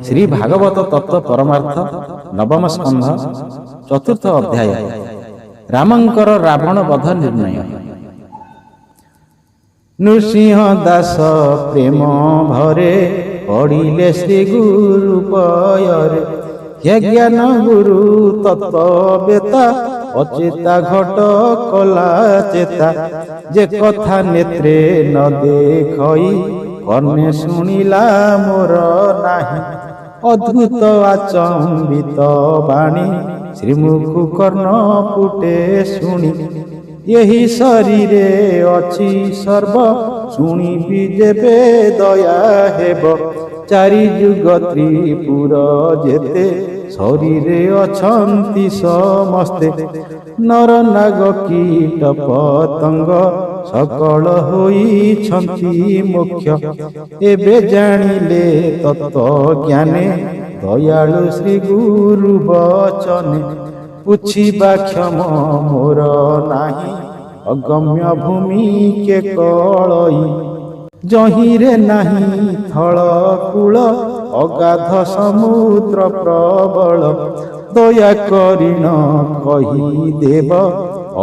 ଶ୍ରୀ ଭାଗବତ ତତ୍ତ୍ୱ ପରମାର୍ଥ ନବମ ସ୍କନ୍ଧ ଚତୁର୍ଥ ଅଧ୍ୟାୟ ରାମଙ୍କର ରାବଣ ବଧ ନିର୍ଣ୍ଣୟ। ନୃସିଂହ ଦାସ ପ୍ରେମ ଭରେ ପଡ଼ିଲେ ଶ୍ରୀ ଗୁରୁ ପୟରେ। ହେ ଜ୍ଞାନ ଗୁରୁ ତତ୍ତ୍ୱବେତା ଅଚେତା ଘଟ କଲା ଚେତା। ଯେ କଥା ନେତ୍ରେ ନ ଦେଖଇ କର୍ଣ୍ଣେ ଶୁଣିଲା ମୋର ନାହିଁ। ଅଦ୍ଭୁତ ଆଚମ୍ବିତ ବାଣୀ ଶ୍ରୀମୁଖୁ କର୍ଣ୍ଣ ଫୁଟେ ଶୁଣି। ଏହି ଶରୀରେ ଅଛି ସର୍ବ ଶୁଣିବି ଯେବେ ଦୟା ହେବ। ଚାରି ଯୁଗ ତ୍ରିପୁର ଯେତେ ଶରୀରେ ଅଛନ୍ତି ସମସ୍ତେ। ନର ନାଗ କୀଟ ପତଙ୍ଗ ସକଳ ହୋଇଛନ୍ତି ମୋକ୍ଷ। ଏବେ ଜାଣିଲେ ତତ୍ତ୍ୱ ଜ୍ଞାନେ ଦୟାଳୁ ଶ୍ରୀ ଗୁରୁ ବଚନେ। ପୁଛିବା କ୍ଷମ ମୋର ନାହିଁ ଅଗମ୍ୟ ଭୂମି କେ କଳଇ। ଯହିଁରେ ନାହିଁ ଥଳ କୂଳ ଅଗାଧ ସମୁଦ୍ର ପ୍ରବଳ। ଦୟା କରିଣ କହିଦେବ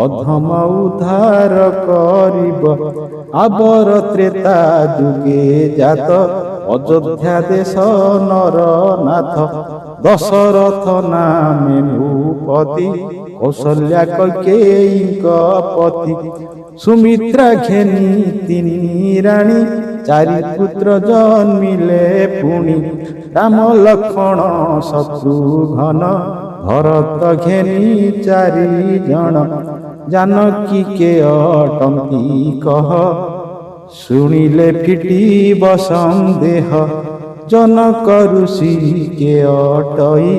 ଅଧମ ଉଦ୍ଧାର କରିବ। ଆବର ତ୍ରେତା ଯୁଗେ ଜାତ ଅଯୋଧ୍ୟା ଦେଶ ନରନାଥ। ଦଶରଥ ନାମେ ଭୂପତି କୌଶଲ୍ୟା କୈକେୟୀଙ୍କ ପତି। ସୁମିତ୍ରା ଘେନି ତିନି ରାଣୀ ଚାରି ପୁତ୍ର ଜନ୍ମିଲେ ପୁଣି। ରାମ ଲକ୍ଷ୍ମଣ ଶତ୍ରୁଘ୍ନ ଭରତ ଘେନି ଚାରି ଜଣ। ଜାନକୀ କେ ଅଟନ୍ତି କହ ଶୁଣିଲେ ଫିଟିବ ସନ୍ଦେହ। ଜନକ ଋଷି କେ ଅଟଇ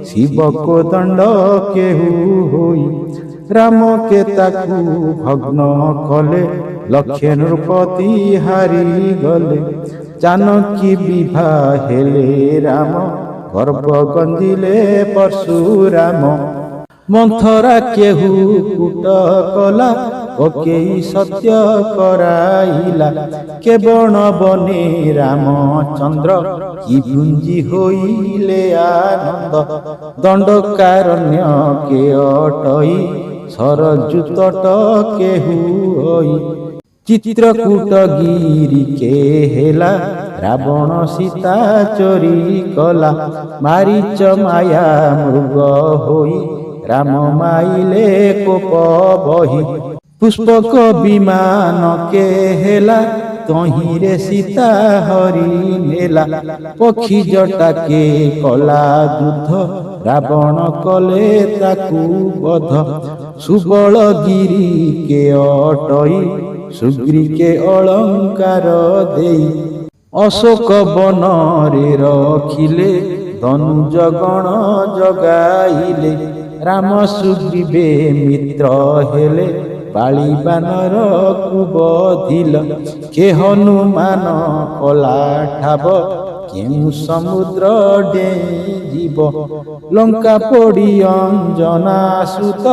ଶିବ କୋଦଣ୍ଡ କେହୁ ହୋଇ। ରାମ କେ ତାକୁ ଭଗ୍ନ କଲେ ଲକ୍ଷେ ନୃପତି ହାରିଗଲେ। ଜାନକୀ ବିଭା ହେଲେ ରାମ ଗର୍ବ ଗଞ୍ଜିଲେ ପରଶୁରାମ। ମନ୍ଥରା କେହୁ କୂଟ କଲା କକେଇ ସତ୍ୟ କରାଇଲା। କେବଳ ବନେ ରାମଚନ୍ଦ୍ର କି ପୁଞ୍ଜି ହୋଇଲେ ଆନନ୍ଦ। ଦଣ୍ଡକାରଣ୍ୟ କେ ଅଟଇ ସରଜୁ ତଟ କେହୁ ହୋଇ। ଚିତ୍ରକୂଟ ଗିରି କେ ହେଲା ରାବଣ ସୀତା ଚୋରି କଲା। ମାରିଚ ମାୟା ମୃଗ ହୋଇ ରାମ ମାଇଲେ କୋପ ବହି। ପୁଷ୍ପକ ବିମାନ କେ ହେଲା ତହିଁରେ ସୀତା ହରି ନେଲା। ପକ୍ଷୀ ଜଟା କେ କଲା ଯୁଦ୍ଧ ରାବଣ କଲେ ତାକୁ ବଧ। ସୁବଳ ଗିରି କେ ଅଟଇ ସୁଗ୍ରୀ କେ ଅଳଙ୍କାର ଦେଇ। ଅଶୋକ ବନରେ ରଖିଲେ ଧନୁଜ ଗଣ ଜଗାଇଲେ। ରାମ ସୁଗ୍ରୀବେ ମିତ୍ର ହେଲେ ବାଳି ବାନର କୁ ବଧିଲ। କେ ହନୁମାନ କଲା ଠାବ କେଉଁ ସମୁଦ୍ର ଡେଇଁ ଯିବ। ଲଙ୍କା ପୋଡ଼ି ଅଞ୍ଜନା ସୁତ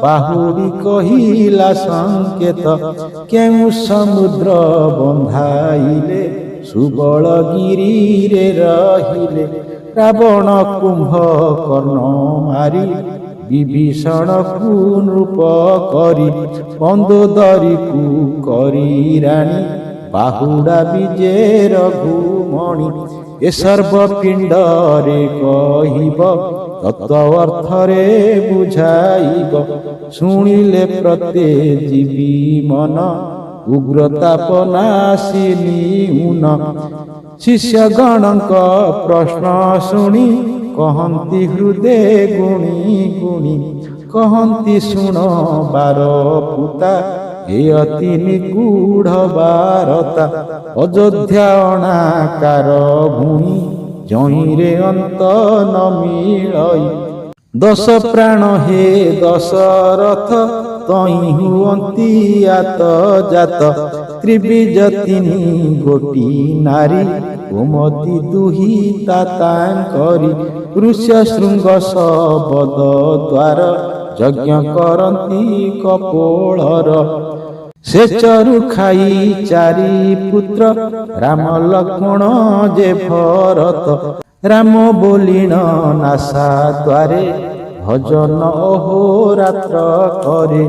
ବାହୁଡ଼ି କହିଲା ସଂକେତ। କେଉଁ ସମୁଦ୍ର ବନ୍ଧାଇଲେ ସୁବଳ ଗିରିରେ ରହିଲେ। ରାବଣ କୁମ୍ଭ କର୍ଣ୍ଣ ମାରି ବିଭୀଷଣକୁ ନୃପ କରି। ମନ୍ଦୋଦରୀକୁ କରି ରାଣୀ ବାହୁଡ଼ା ବିଜେ ରଘୁମଣି। ଏ ସର୍ବ ପିଣ୍ଡରେ କହିବ ତତ୍ତ୍ୱ ଅର୍ଥରେ ବୁଝାଇବ। ଶୁଣିଲେ ପ୍ରତ୍ୟେ ଜୀବି ମନ ଉଗ୍ରତାପ ନାଶିନୀ ଉନ। ଶିଷ୍ୟଗଣଙ୍କ ପ୍ରଶ୍ନ ଶୁଣି କହନ୍ତି ହୃଦେ ଗୁଣି ଗୁଣି। କହନ୍ତି ଶୁଣ ବାର ପୁତା ଏ ଅତି ନିଗୂଢ଼ ବାରତା। ଅଯୋଧ୍ୟା ଅଣାକାର ଭୂଇଁ ଜଇଁରେ ଅନ୍ତ ନ ମିଳଇ। ଦଶ ପ୍ରାଣ ହେ ଦଶରଥ ତହିଁ ହୁଅନ୍ତି ଆତ ଜାତ। ତ୍ରିବିଜ ତିନି ଗୋଟି ନାରୀ ଗୋମତୀ ଦୁହିତା ତାଙ୍କରି। ଋଷ୍ୟ ଶୃଙ୍ଗ ଶବଦ ଦ୍ୱାର ଯଜ୍ଞ କରନ୍ତି କପୋଳର। ସେ ଚରୁ ଖାଇ ଚାରି ପୁତ୍ର ରାମ ଲକ୍ଷ୍ମଣ ଯେ ଭରତ। ରାମ ବୋଲିଣ ନାସା ଦ୍ୱାରେ ଭଜନ ଅହୋରାତ୍ର କରେ।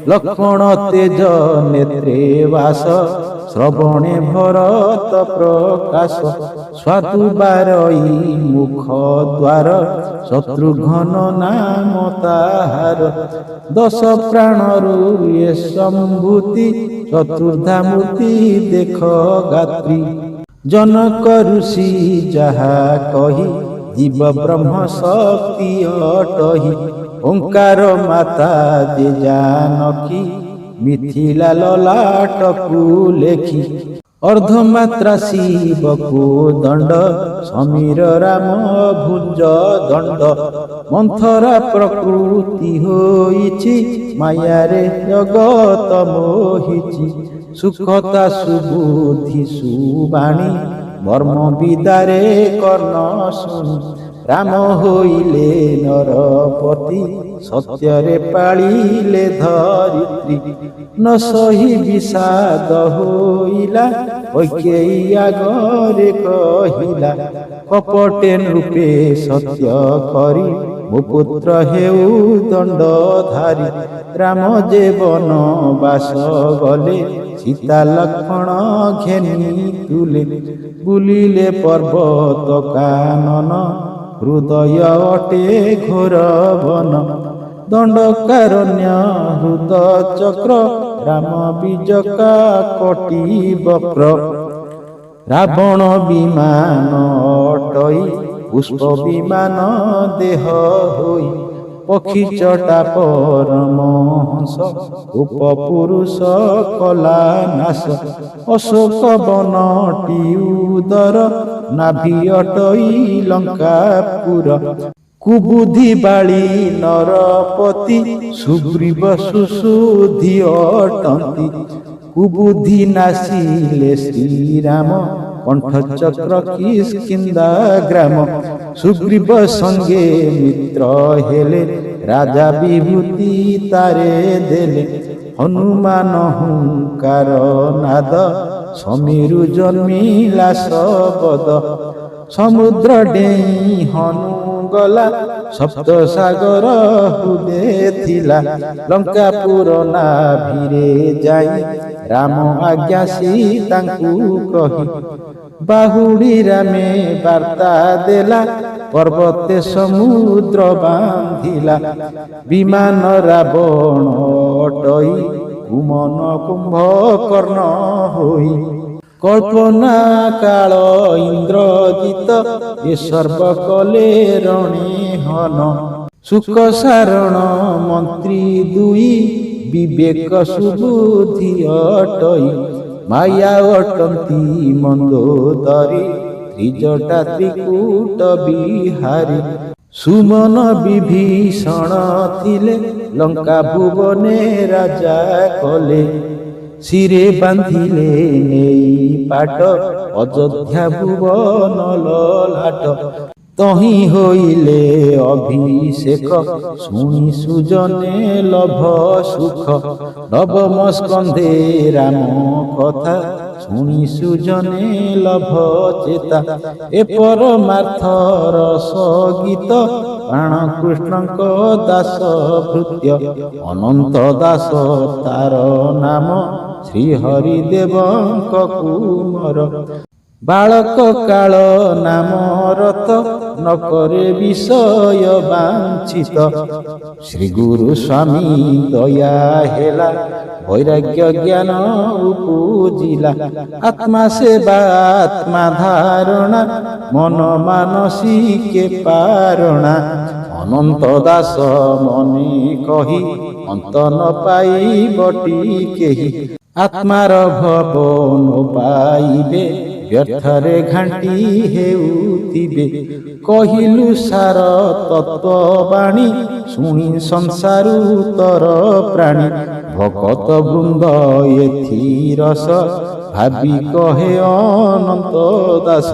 ଲକ୍ଷ୍ମଣ ତେଜ ନେତ୍ରେ ବାସ ଶ୍ରବଣେ ଭରତ ପ୍ରକାଶ। ସ୍ୱାଦୁ ବାରଇ ମୁଖ ଦ୍ୱାର ଶତ୍ରୁଘ୍ନ ନାମ ତାହାର। ଦଶ ପ୍ରାଣରୁ ଏ ସମ୍ଭୂତି ଚତୁର୍ଦ୍ଧା ମୂର୍ତ୍ତି ଦେଖ ଗାତ୍ରୀ। ଜନକ ଋଷି ଯାହା କହି ଜୀବ ବ୍ରହ୍ମ ଶକ୍ତି ଅଟହି। ଓଙ୍କାର ମାତା ଯେ ଜାନକୀ ମିଥିଳା ଲଲାଟକୁ ଲେଖି। ଅର୍ଦ୍ଧମାତ୍ରା ଶିବକୁ ଦଣ୍ଡ ସମୀର ରାମ ଭୁଜ ଦଣ୍ଡ। ମନ୍ଥରା ପ୍ରକୃତି ହୋଇଛି ମାୟାରେ ଜଗତ ମୋହିଛି। ସୁଖତା ସୁବୁଦ୍ଧି ସୁବାଣୀ ମର୍ମ ବିଦାରେ କର୍ଣ୍ଣ ଶୁଣି। ରାମ ହୋଇଲେ ନରପତି ସତ୍ୟରେ ପାଳିଲେ ଧରିତ୍ରୀ। ନ ସହି ବିଷାଦ ହୋଇଲା କୈକେୟୀ ଆଗରେ କହିଲା। କପଟେ ନୃପେ ସତ୍ୟ କରି ମୋ ପୁତ୍ର ହେଉ ଦଣ୍ଡଧାରୀ। ରାମ ଯେ ବନବାସ ଗଲେ ସୀତା ଲକ୍ଷ୍ମଣ ଘେନି ତୁଲେ। ବୁଲିଲେ ପର୍ବତ କାନନ ହୃଦୟ ଅଟେ ଘୋର ବନ। ଦଣ୍ଡକାରଣ୍ୟ ହୃଦ ଚକ୍ର ରାମ ବିଜକା କଟି ବକ୍ର। ରାବଣ ବିମାନ ଅଟଇ ପୁଷ୍ପ ବିମାନ ଦେହ ହୋଇ। ପକ୍ଷୀ ଚଟା ପରମହଂସ ଉପପୁରୁଷ କଲା ନାଶ। ଅଶୋକ ବନଟି ଉଦର ନାଭି ଅଟଇ ଲଙ୍କାପୁର। କୁବୁଦ୍ଧି ବାଳି ନରପତି ସୁଗ୍ରୀବ ସୁଶୁଦ୍ଧି ଅଟନ୍ତି। କୁବୁଦ୍ଧି ନାସିଲେ ଶ୍ରୀରାମ କଣ୍ଠଚକ୍ର କିଷ୍କିନ୍ଧା ଗ୍ରାମ। ସୁଗ୍ରୀବ ସଙ୍ଗେ ମିତ୍ର ହେଲେ ରାଜା ବିଭୂତି ତାରେ ଦେଲେ। ହନୁମାନ ହୁଙ୍କାର ନାଦ ସମୀରୁ ଜନ୍ମିଲା ଶବଦ। ସମୁଦ୍ର ଡେଇଁ ହନୁ ଗଲା ସପ୍ତ ସାଗର ହୃଦେ ଥିଲା। ଲଙ୍କାପୁର ନାଭିରେ ଯାଇ ରାମ ଆଜ୍ଞା ସୀତାଙ୍କୁ କହି। ବାହୁଡ଼ି ରାମେ ବାର୍ତ୍ତା ଦେଲା ପର୍ବତେ ସମୁଦ୍ର ବାନ୍ଧିଲା। ବିମାନ ରାବଣ ଅଟଇ କୁମନ କୁମ୍ଭକର୍ଣ୍ଣ ହୋଇ। କଳ୍ପନା କାଳ ଇନ୍ଦ୍ରଜିତ ଏ ସର୍ବ କଲେ ରଣେ ହନ। ସୁକ ସାରଣ ମନ୍ତ୍ରୀ ଦୁଇ ବିବେକ ସୁବୁଦ୍ଧି ଅଟଇ। ମାୟା ଅଟନ୍ତି ମନ୍ଦୋଦରୀ ତ୍ରିଜଟା ତ୍ରିକୂଟ ବିହାରୀ। ସୁମନ ବିଭୀଷଣ ଥିଲେ ଲଙ୍କା ଭୁବନେ ରାଜା କଲେ। ଶିରେ ବାନ୍ଧିଲେ ନେଇ ପାଟ ଅଯୋଧ୍ୟା ଭୁବନ ଲଲାଟ। ତହିଁ ହୋଇଲେ ଅଭିଷେକ ଶୁଣି ସୁଜନେ ଲଭ ସୁଖ। ନବମ ସ୍କନ୍ଧେ ରାମ କଥା ଶୁଣି ସୁଜନେ ଲଭ ଚେତା। ଏ ପରମାର୍ଥ ରସ ଗୀତ ପ୍ରାଣ କୃଷ୍ଣଙ୍କ ଦାସ ଭୃତ୍ୟ। ଅନନ୍ତ ଦାସ ତାର ନାମ ଶ୍ରୀହରି ଦେବଙ୍କ କୁମର। ବାଳକ କାଳ ନାମ ରତ ନକରେ ବିଷୟ ବାଞ୍ଛିତ। ଶ୍ରୀ ଗୁରୁ ସ୍ୱାମୀ ଦୟା ହେଲା ବୈରାଗ୍ୟ ଜ୍ଞାନ ଉପୁଜିଲା। ଆତ୍ମା ସେବା ଆତ୍ମା ଧାରଣା ମନ ମାନସିକେ ପାରଣା। ଅନନ୍ତ ଦାସ ମନେ କହି ଅନ୍ତ ନ ପାଇବଟି କେହି। ଆତ୍ମାର ଭବ ନ ପାଇବେ ବ୍ୟର୍ଥରେ ଘାଣ୍ଟି ହେଉଥିବେ। କହିଲୁ ସାର ତତ୍ତ୍ୱବାଣୀ ଶୁଣି ସଂସାରୁ ତର ପ୍ରାଣୀ। ଭକତ ବୃନ୍ଦ ଏଥି ରସ ଭାବି କହେ ଅନନ୍ତ ଦାସ।